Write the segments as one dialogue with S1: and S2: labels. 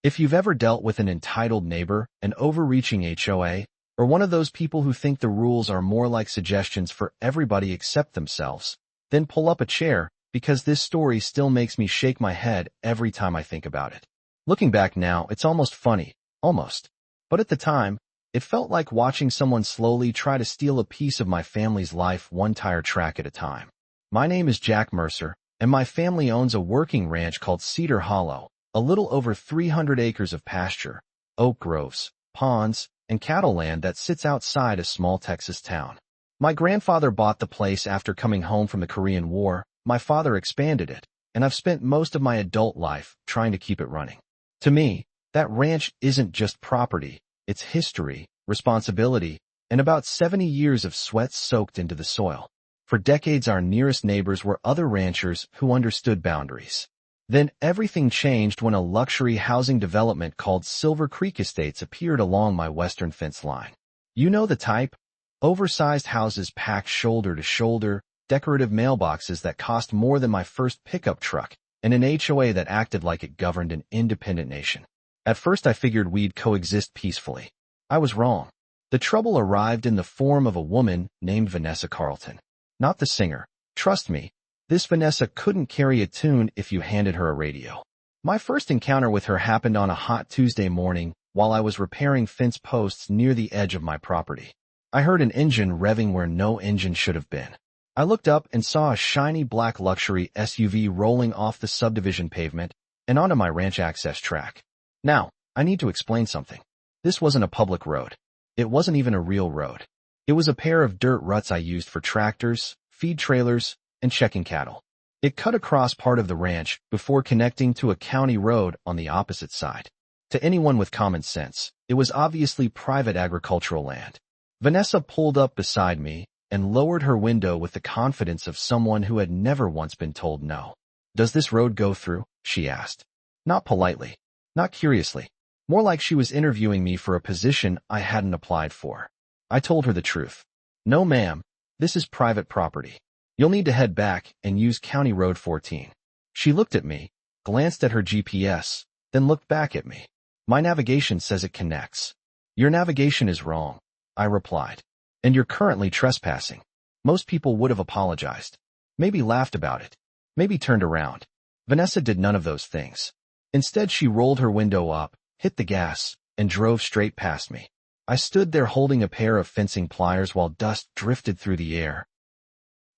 S1: If you've ever dealt with an entitled neighbor, an overreaching HOA, or one of those people who think the rules are more like suggestions for everybody except themselves, then pull up a chair, because this story still makes me shake my head every time I think about it. Looking back now, it's almost funny. Almost. But at the time, it felt like watching someone slowly try to steal a piece of my family's life one tire track at a time. My name is Jack Mercer, and my family owns a working ranch called Cedar Hollow, a little over 300 acres of pasture, oak groves, ponds, and cattle land that sits outside a small Texas town. My grandfather bought the place after coming home from the Korean War. My father expanded it, and I've spent most of my adult life trying to keep it running. To me, that ranch isn't just property, it's history, responsibility, and about 70 years of sweat soaked into the soil. For decades, our nearest neighbors were other ranchers who understood boundaries. Then everything changed when a luxury housing development called Silver Creek Estates appeared along my western fence line. You know the type? Oversized houses packed shoulder to shoulder, decorative mailboxes that cost more than my first pickup truck, and an HOA that acted like it governed an independent nation. At first I figured we'd coexist peacefully. I was wrong. The trouble arrived in the form of a woman named Vanessa Carlton. Not the singer. Trust me. This Vanessa couldn't carry a tune if you handed her a radio. My first encounter with her happened on a hot Tuesday morning while I was repairing fence posts near the edge of my property. I heard an engine revving where no engine should have been. I looked up and saw a shiny black luxury SUV rolling off the subdivision pavement and onto my ranch access track. Now, I need to explain something. This wasn't a public road. It wasn't even a real road. It was a pair of dirt ruts I used for tractors, feed trailers, and checking cattle. It cut across part of the ranch before connecting to a county road on the opposite side. To anyone with common sense, it was obviously private agricultural land. Vanessa pulled up beside me and lowered her window with the confidence of someone who had never once been told no. "Does this road go through?" she asked. Not politely, not curiously, more like she was interviewing me for a position I hadn't applied for. I told her the truth. "No, ma'am, this is private property. You'll need to head back and use County Road 14. She looked at me, glanced at her GPS, then looked back at me. "My navigation says it connects." "Your navigation is wrong," I replied. "And you're currently trespassing." Most people would have apologized, maybe laughed about it, maybe turned around. Vanessa did none of those things. Instead, she rolled her window up, hit the gas, and drove straight past me. I stood there holding a pair of fencing pliers while dust drifted through the air,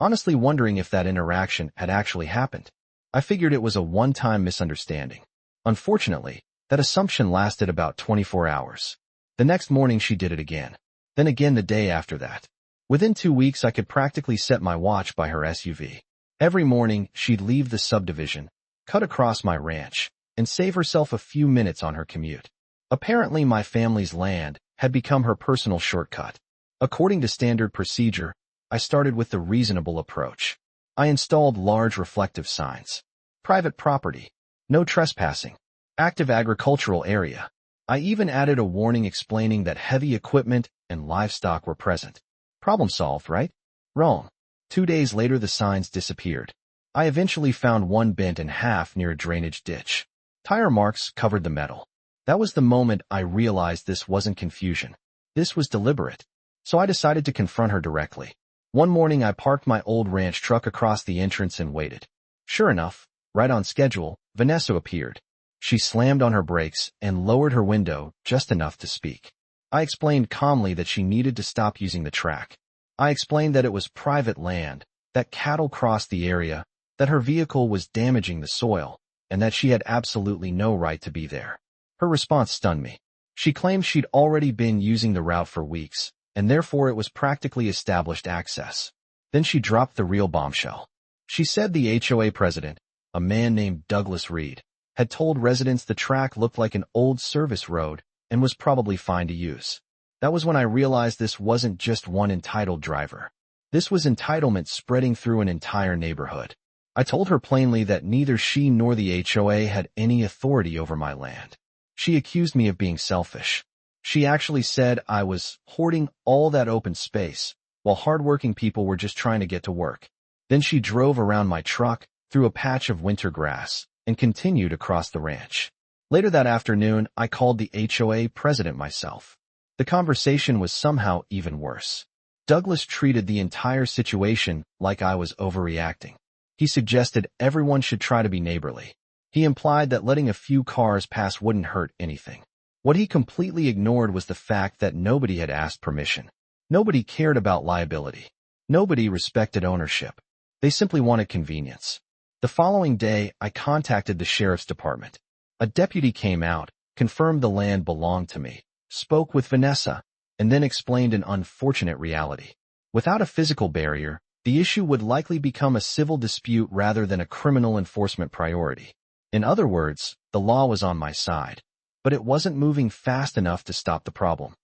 S1: honestly wondering if that interaction had actually happened. I figured it was a one-time misunderstanding. Unfortunately, that assumption lasted about 24 hours. The next morning she did it again. Then again the day after that. Within 2 weeks I could practically set my watch by her SUV. Every morning she'd leave the subdivision, cut across my ranch, and save herself a few minutes on her commute. Apparently my family's land had become her personal shortcut. According to standard procedure, I started with the reasonable approach. I installed large reflective signs. Private property. No trespassing. Active agricultural area. I even added a warning explaining that heavy equipment and livestock were present. Problem solved, right? Wrong. 2 days later the signs disappeared. I eventually found one bent in half near a drainage ditch. Tire marks covered the metal. That was the moment I realized this wasn't confusion. This was deliberate. So I decided to confront her directly. One morning I parked my old ranch truck across the entrance and waited. Sure enough, right on schedule, Vanessa appeared. She slammed on her brakes and lowered her window just enough to speak. I explained calmly that she needed to stop using the track. I explained that it was private land, that cattle crossed the area, that her vehicle was damaging the soil, and that she had absolutely no right to be there. Her response stunned me. She claimed she'd already been using the route for weeks, and therefore it was practically established access. Then she dropped the real bombshell. She said the HOA president, a man named Douglas Reed, had told residents the track looked like an old service road and was probably fine to use. That was when I realized this wasn't just one entitled driver. This was entitlement spreading through an entire neighborhood. I told her plainly that neither she nor the HOA had any authority over my land. She accused me of being selfish. She actually said I was hoarding all that open space, while hardworking people were just trying to get to work. Then she drove around my truck, through a patch of winter grass, and continued across the ranch. Later that afternoon, I called the HOA president myself. The conversation was somehow even worse. Douglas treated the entire situation like I was overreacting. He suggested everyone should try to be neighborly. He implied that letting a few cars pass wouldn't hurt anything. What he completely ignored was the fact that nobody had asked permission. Nobody cared about liability. Nobody respected ownership. They simply wanted convenience. The following day, I contacted the sheriff's department. A deputy came out, confirmed the land belonged to me, spoke with Vanessa, and then explained an unfortunate reality. Without a physical barrier, the issue would likely become a civil dispute rather than a criminal enforcement priority. In other words, the law was on my side, but it wasn't moving fast enough to stop the problem.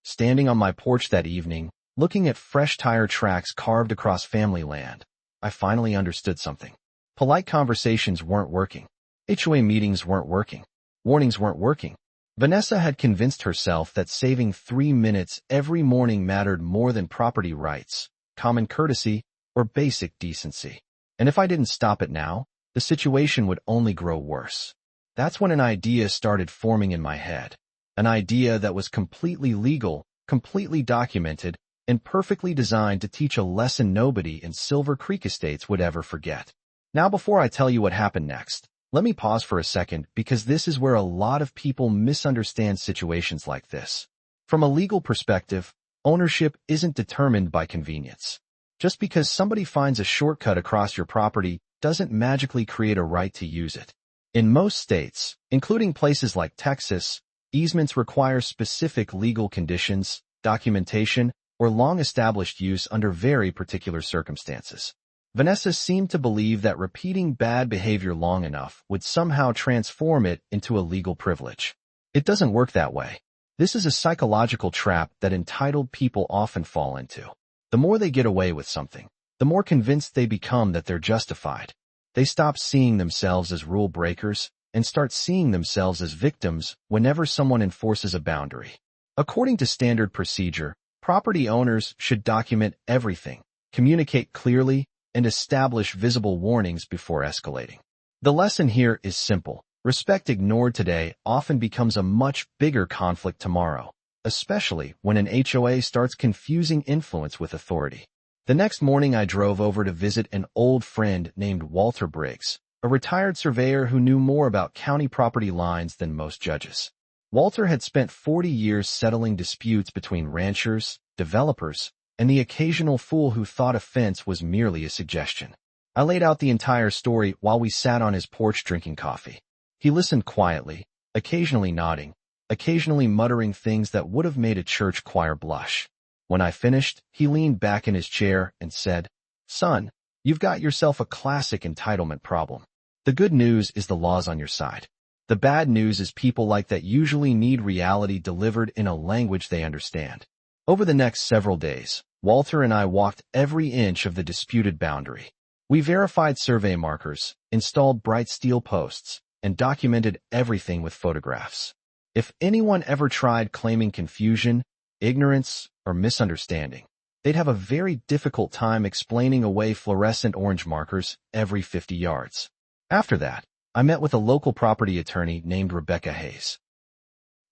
S1: Standing on my porch that evening, looking at fresh tire tracks carved across family land, I finally understood something. Polite conversations weren't working. HOA meetings weren't working. Warnings weren't working. Vanessa had convinced herself that saving 3 minutes every morning mattered more than property rights, common courtesy, or basic decency. And if I didn't stop it now, the situation would only grow worse. That's when an idea started forming in my head. An idea that was completely legal, completely documented, and perfectly designed to teach a lesson nobody in Silver Creek Estates would ever forget. Now, before I tell you what happened next, let me pause for a second because this is where a lot of people misunderstand situations like this. From a legal perspective, ownership isn't determined by convenience. Just because somebody finds a shortcut across your property doesn't magically create a right to use it. In most states, including places like Texas, easements require specific legal conditions, documentation, or long-established use under very particular circumstances. Vanessa seemed to believe that repeating bad behavior long enough would somehow transform it into a legal privilege. It doesn't work that way. This is a psychological trap that entitled people often fall into. The more they get away with something, the more convinced they become that they're justified. They stop seeing themselves as rule breakers and start seeing themselves as victims whenever someone enforces a boundary. According to standard procedure, property owners should document everything, communicate clearly, and establish visible warnings before escalating. The lesson here is simple. Respect ignored today often becomes a much bigger conflict tomorrow, especially when an HOA starts confusing influence with authority. The next morning I drove over to visit an old friend named Walter Briggs, a retired surveyor who knew more about county property lines than most judges. Walter had spent 40 years settling disputes between ranchers, developers, and the occasional fool who thought a fence was merely a suggestion. I laid out the entire story while we sat on his porch drinking coffee. He listened quietly, occasionally nodding, occasionally muttering things that would have made a church choir blush. When I finished, he leaned back in his chair and said, "Son, you've got yourself a classic entitlement problem. The good news is the law's on your side. The bad news is people like that usually need reality delivered in a language they understand." Over the next several days, Walter and I walked every inch of the disputed boundary. We verified survey markers, installed bright steel posts, and documented everything with photographs. If anyone ever tried claiming confusion, ignorance, or misunderstanding, they'd have a very difficult time explaining away fluorescent orange markers every 50 yards. After that, I met with a local property attorney named Rebecca Hayes.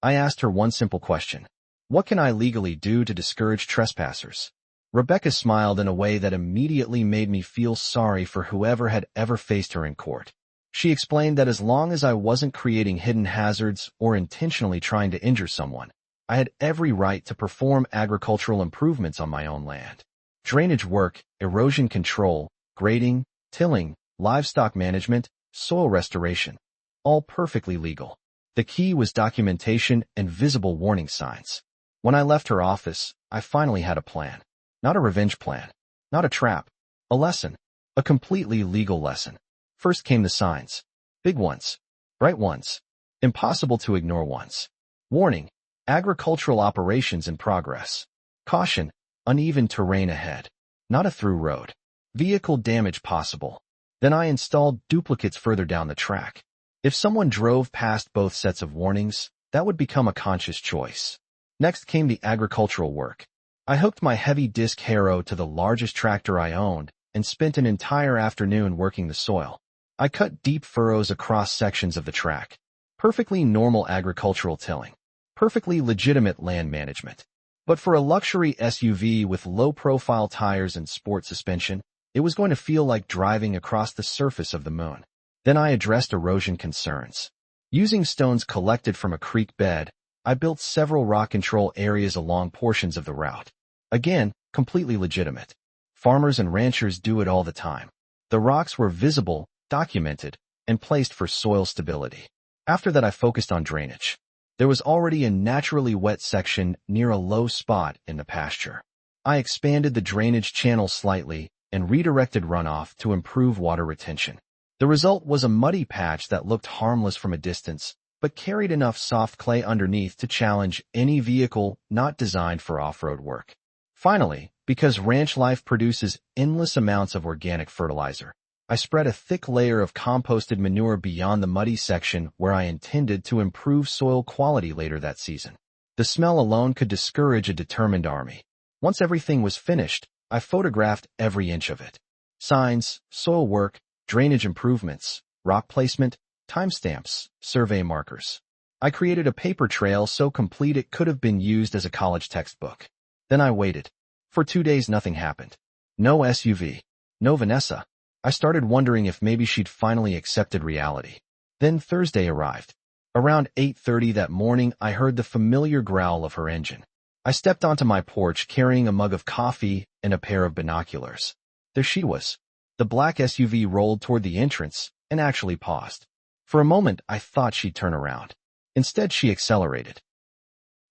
S1: I asked her one simple question. What can I legally do to discourage trespassers? Rebecca smiled in a way that immediately made me feel sorry for whoever had ever faced her in court. She explained that as long as I wasn't creating hidden hazards or intentionally trying to injure someone, I had every right to perform agricultural improvements on my own land. Drainage work, erosion control, grading, tilling, livestock management, soil restoration, all perfectly legal. The key was documentation and visible warning signs. When I left her office, I finally had a plan. Not a revenge plan. Not a trap. A lesson. A completely legal lesson. First came the signs. Big ones. Bright ones. Impossible to ignore ones. Warning. Agricultural operations in progress. Caution. Uneven terrain ahead. Not a through road. Vehicle damage possible. Then I installed duplicates further down the track. If someone drove past both sets of warnings, that would become a conscious choice. Next came the agricultural work. I hooked my heavy disc harrow to the largest tractor I owned and spent an entire afternoon working the soil. I cut deep furrows across sections of the track. Perfectly normal agricultural tilling. Perfectly legitimate land management. But for a luxury SUV with low-profile tires and sport suspension, it was going to feel like driving across the surface of the moon. Then I addressed erosion concerns. Using stones collected from a creek bed, I built several rock control areas along portions of the route. Again, completely legitimate. Farmers and ranchers do it all the time. The rocks were visible, documented, and placed for soil stability. After that, I focused on drainage. There was already a naturally wet section near a low spot in the pasture. I expanded the drainage channel slightly and redirected runoff to improve water retention. The result was a muddy patch that looked harmless from a distance, but carried enough soft clay underneath to challenge any vehicle not designed for off-road work. Finally, because ranch life produces endless amounts of organic fertilizer, I spread a thick layer of composted manure beyond the muddy section where I intended to improve soil quality later that season. The smell alone could discourage a determined army. Once everything was finished, I photographed every inch of it. Signs, soil work, drainage improvements, rock placement, timestamps, survey markers. I created a paper trail so complete it could have been used as a college textbook. Then I waited. For 2 days nothing happened. No SUV. No Vanessa. I started wondering if maybe she'd finally accepted reality. Then Thursday arrived. Around 8:30 that morning, I heard the familiar growl of her engine. I stepped onto my porch carrying a mug of coffee and a pair of binoculars. There she was. The black SUV rolled toward the entrance and actually paused. For a moment, I thought she'd turn around. Instead, she accelerated.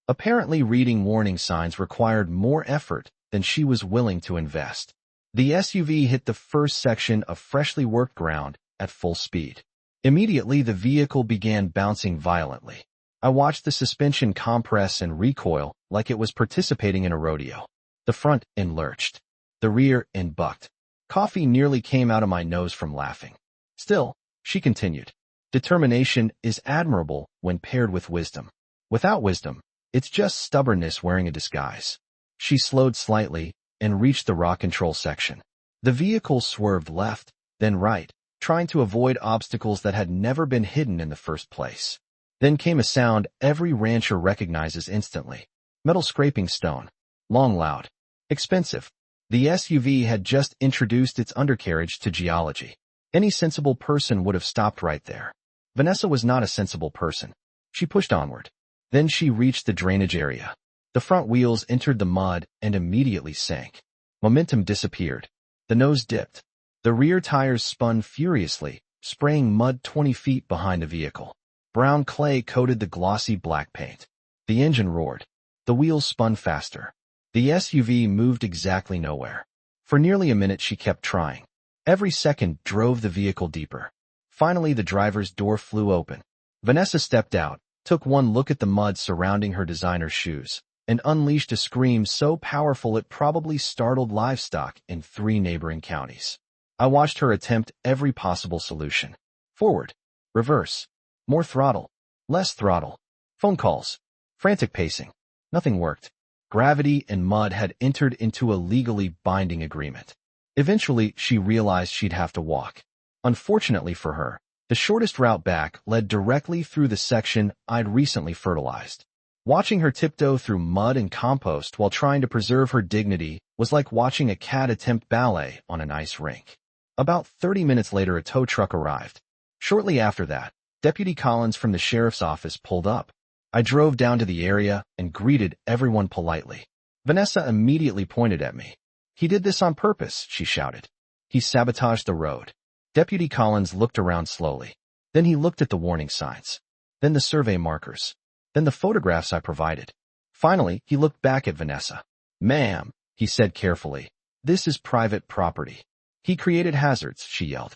S1: Apparently, reading warning signs required more effort than she was willing to invest. The SUV hit the first section of freshly worked ground at full speed. Immediately, the vehicle began bouncing violently. I watched the suspension compress and recoil like it was participating in a rodeo. The front end lurched. The rear end bucked. Coffee nearly came out of my nose from laughing. Still, she continued. Determination is admirable when paired with wisdom. Without wisdom, it's just stubbornness wearing a disguise. She slowed slightly and reached the rock control section. The vehicle swerved left, then right, trying to avoid obstacles that had never been hidden in the first place. Then came a sound every rancher recognizes instantly. Metal scraping stone. Long, loud. Expensive. The SUV had just introduced its undercarriage to geology. Any sensible person would have stopped right there. Vanessa was not a sensible person. She pushed onward. Then she reached the drainage area. The front wheels entered the mud and immediately sank. Momentum disappeared. The nose dipped. The rear tires spun furiously, spraying mud 20 feet behind the vehicle. Brown clay coated the glossy black paint. The engine roared. The wheels spun faster. The SUV moved exactly nowhere. For nearly a minute she kept trying. Every second drove the vehicle deeper. Finally the driver's door flew open. Vanessa stepped out, took one look at the mud surrounding her designer shoes, and unleashed a scream so powerful it probably startled livestock in 3 neighboring counties. I watched her attempt every possible solution. Forward. Reverse. More throttle. Less throttle. Phone calls. Frantic pacing. Nothing worked. Gravity and mud had entered into a legally binding agreement. Eventually, she realized she'd have to walk. Unfortunately for her, the shortest route back led directly through the section I'd recently fertilized. Watching her tiptoe through mud and compost while trying to preserve her dignity was like watching a cat attempt ballet on an ice rink. About 30 minutes later, a tow truck arrived. Shortly after that, Deputy Collins from the sheriff's office pulled up. I drove down to the area and greeted everyone politely. Vanessa immediately pointed at me. "He did this on purpose," she shouted. "He sabotaged the road." Deputy Collins looked around slowly. Then he looked at the warning signs. Then the survey markers. Then the photographs I provided. Finally, he looked back at Vanessa. "Ma'am," he said carefully, "this is private property." "He created hazards," she yelled.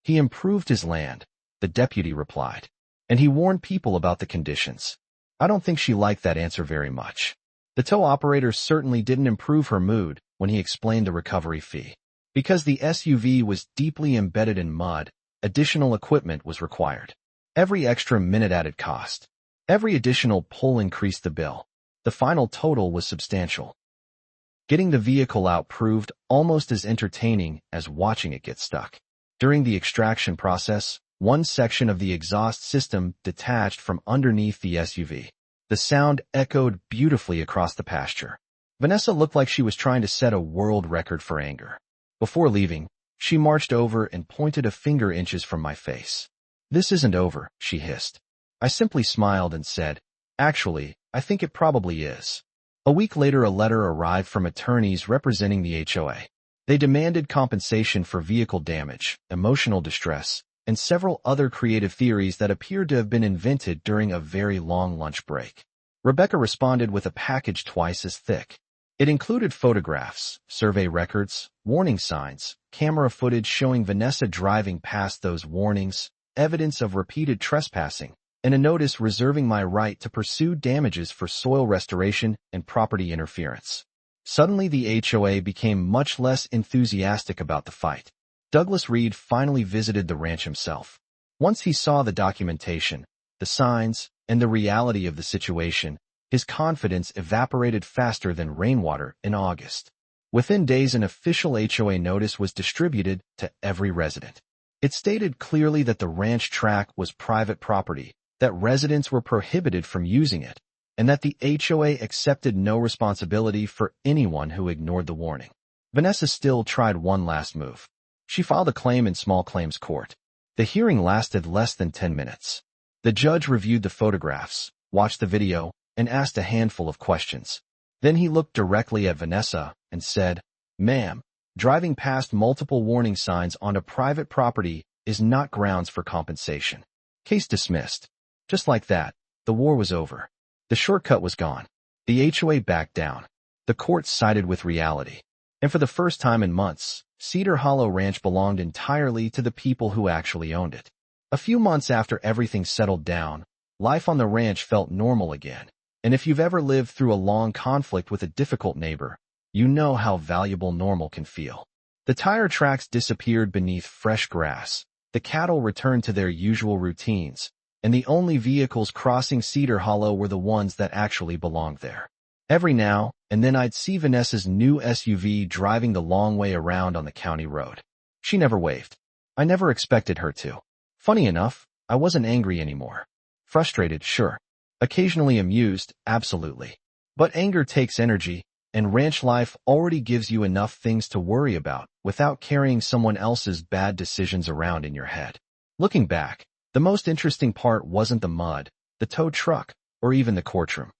S1: "He improved his land," the deputy replied. "And he warned people about the conditions." I don't think she liked that answer very much. The tow operator certainly didn't improve her mood when he explained the recovery fee. Because the SUV was deeply embedded in mud, additional equipment was required. Every extra minute added cost. Every additional pull increased the bill. The final total was substantial. Getting the vehicle out proved almost as entertaining as watching it get stuck. During the extraction process, One section of the exhaust system detached from underneath the SUV. The sound echoed beautifully across the pasture. Vanessa looked like she was trying to set a world record for anger. Before leaving, she marched over and pointed a finger inches from my face. "This isn't over," she hissed. I simply smiled and said, "Actually, I think it probably is." A week later, a letter arrived from attorneys representing the HOA. They demanded compensation for vehicle damage, emotional distress, and several other creative theories that appeared to have been invented during a very long lunch break. Rebecca responded with a package twice as thick. It included photographs, survey records, warning signs, camera footage showing Vanessa driving past those warnings, evidence of repeated trespassing, and a notice reserving my right to pursue damages for soil restoration and property interference. Suddenly, the HOA became much less enthusiastic about the fight. Douglas Reed finally visited the ranch himself. Once he saw the documentation, the signs, and the reality of the situation, his confidence evaporated faster than rainwater in August. Within days, an official HOA notice was distributed to every resident. It stated clearly that the ranch tract was private property, that residents were prohibited from using it, and that the HOA accepted no responsibility for anyone who ignored the warning. Vanessa still tried one last move. She filed a claim in small claims court. The hearing lasted less than 10 minutes. The judge reviewed the photographs, watched the video, and asked a handful of questions. Then he looked directly at Vanessa and said, "Ma'am, driving past multiple warning signs on a private property is not grounds for compensation." Case dismissed. Just like that, the war was over. The shortcut was gone. The HOA backed down. The court sided with reality. And for the first time in months, Cedar Hollow Ranch belonged entirely to the people who actually owned it. A few months after everything settled down, life on the ranch felt normal again. And if you've ever lived through a long conflict with a difficult neighbor, you know how valuable normal can feel. The tire tracks disappeared beneath fresh grass, the cattle returned to their usual routines, and the only vehicles crossing Cedar Hollow were the ones that actually belonged there. Every now and then I'd see Vanessa's new SUV driving the long way around on the county road. She never waved. I never expected her to. Funny enough, I wasn't angry anymore. Frustrated, sure. Occasionally amused, absolutely. But anger takes energy, and ranch life already gives you enough things to worry about without carrying someone else's bad decisions around in your head. Looking back, the most interesting part wasn't the mud, the tow truck, or even the courtroom.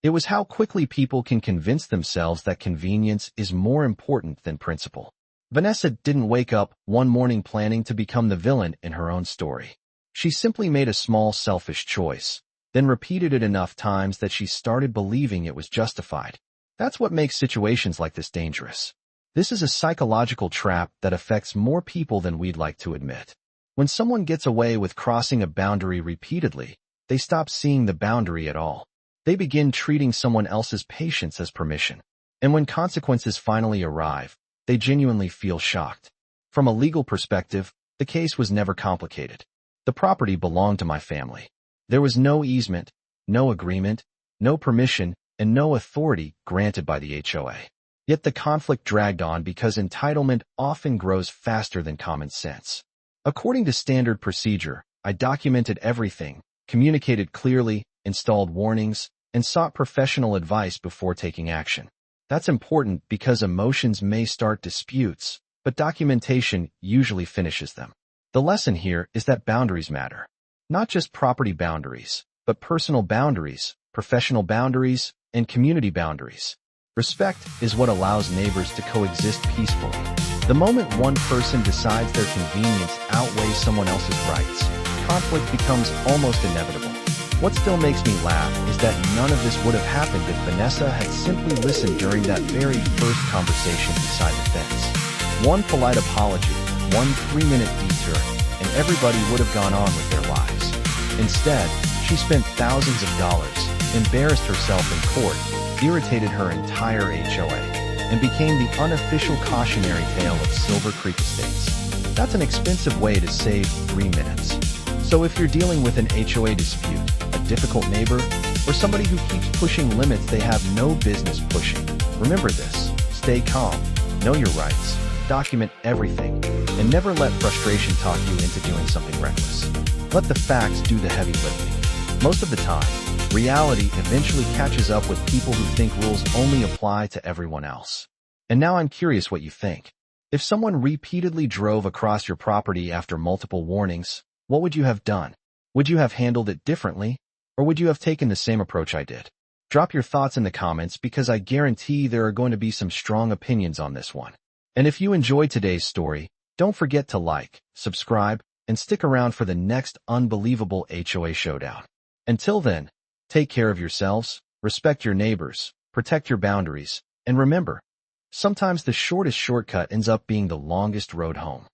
S1: It was how quickly people can convince themselves that convenience is more important than principle. Vanessa didn't wake up one morning planning to become the villain in her own story. She simply made a small selfish choice, then repeated it enough times that she started believing it was justified. That's what makes situations like this dangerous. This is a psychological trap that affects more people than we'd like to admit. When someone gets away with crossing a boundary repeatedly, they stop seeing the boundary at all. They begin treating someone else's patience as permission. And when consequences finally arrive, they genuinely feel shocked. From a legal perspective, the case was never complicated. The property belonged to my family. There was no easement, no agreement, no permission, and no authority granted by the HOA. Yet the conflict dragged on because entitlement often grows faster than common sense. According to standard procedure, I documented everything, communicated clearly, installed warnings, and sought professional advice before taking action. That's important because emotions may start disputes, but documentation usually finishes them. The lesson here is that boundaries matter. Not just property boundaries, but personal boundaries, professional boundaries, and community boundaries. Respect is what allows neighbors to coexist peacefully. The moment one person decides their convenience outweighs someone else's rights, conflict becomes almost inevitable. What still makes me laugh is that none of this would have happened if Vanessa had simply listened during that very first conversation beside the fence. One polite apology, one 3-minute detour, and everybody would have gone on with their lives. Instead, she spent thousands of dollars, embarrassed herself in court, irritated her entire HOA, and became the unofficial cautionary tale of Silver Creek Estates. That's an expensive way to save 3 minutes. So if you're dealing with an HOA dispute, a difficult neighbor, or somebody who keeps pushing limits they have no business pushing, remember this: stay calm, know your rights, document everything, and never let frustration talk you into doing something reckless. Let the facts do the heavy lifting. Most of the time, reality eventually catches up with people who think rules only apply to everyone else. And now I'm curious what you think. If someone repeatedly drove across your property after multiple warnings, what would you have done? Would you have handled it differently? Or would you have taken the same approach I did? Drop your thoughts in the comments because I guarantee there are going to be some strong opinions on this one. And if you enjoyed today's story, don't forget to like, subscribe, and stick around for the next unbelievable HOA showdown. Until then, take care of yourselves, respect your neighbors, protect your boundaries, and remember, sometimes the shortest shortcut ends up being the longest road home.